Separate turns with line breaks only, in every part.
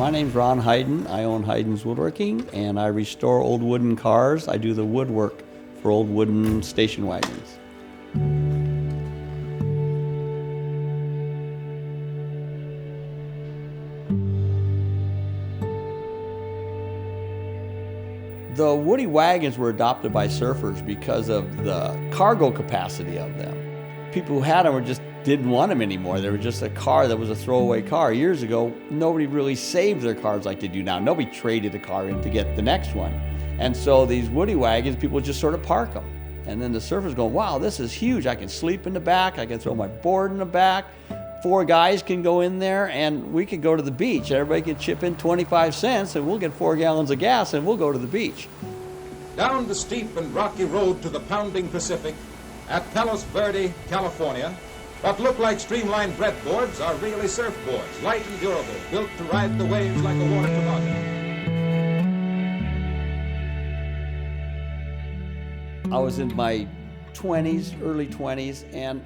My name's Ron Heiden. I own Heiden's Woodworking, and I restore old wooden cars. I do the woodwork for old wooden station wagons. The Woodie wagons were adopted by surfers because of the cargo capacity of them. People who had them just didn't want them anymore. They were just a car that was a throwaway car. Years ago, nobody really saved their cars like they do now. Nobody traded a car in to get the next one. And so these Woodie wagons, people just sort of park them. And then the surfers go, wow, this is huge. I can sleep in the back. I can throw my board in the back. 4 guys can go in there and we can go to the beach. Everybody can chip in 25 cents and we'll get 4 gallons of gas and we'll go to the beach.
Down the steep and rocky road to the pounding Pacific at Palos Verde, California, what look like streamlined breadboards are really surfboards, light and durable, built to ride the waves like a water toboggan.
I was in my 20s, early 20s, and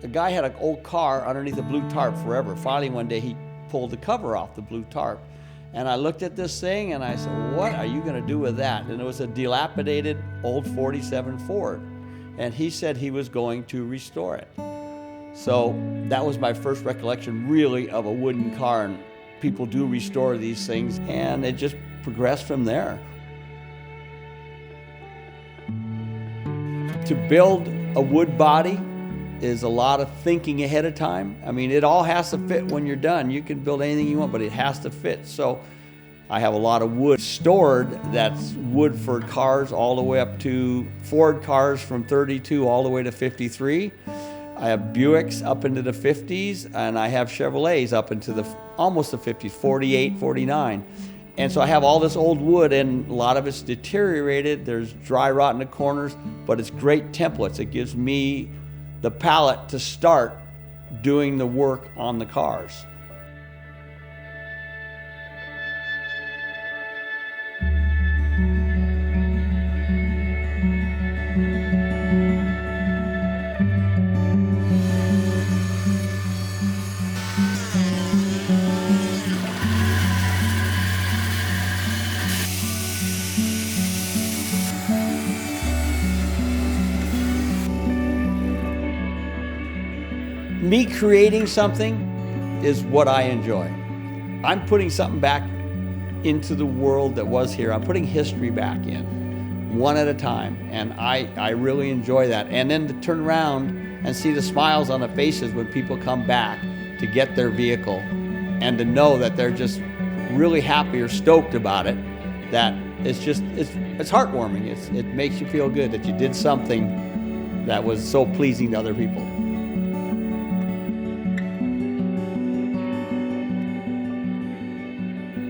the guy had an old car underneath a blue tarp forever. Finally, one day he pulled the cover off the blue tarp. And I looked at this thing and I said, what are you gonna do with that? And it was a dilapidated old 47 Ford. And he said he was going to restore it. So that was my first recollection really of a wooden car, and people do restore these things, and it just progressed from there. To build a wood body is a lot of thinking ahead of time. I mean, it all has to fit when you're done. You can build anything you want, but it has to fit. So I have a lot of wood stored that's wood for cars all the way up to Ford cars from 32 all the way to 53. I have Buicks up into the 50s, and I have Chevrolets up into the almost the 50s, 48, 49. And so I have all this old wood, and a lot of it's deteriorated. There's dry rot in the corners, but it's great templates. It gives me the palette to start doing the work on the cars. Me creating something is what I enjoy. I'm putting something back into the world that was here. I'm putting history back in, one at a time, and I really enjoy that. And then to turn around and see the smiles on the faces when people come back to get their vehicle, and to know that they're just really happy or stoked about it, that it's heartwarming. It makes you feel good that you did something that was so pleasing to other people.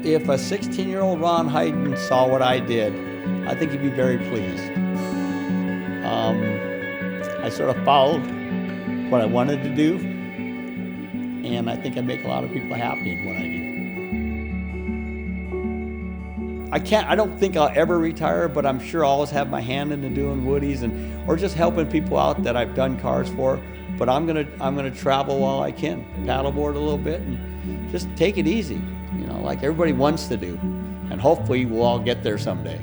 If a 16-year-old Ron Heiden saw what I did, I think he'd be very pleased. I sort of followed what I wanted to do, and I think I make a lot of people happy in what I do. I don't think I'll ever retire, but I'm sure I'll always have my hand into doing woodies or just helping people out that I've done cars for. But I'm gonna travel while I can, paddleboard a little bit, and just take it easy. You know, like everybody wants to do. And hopefully we'll all get there someday.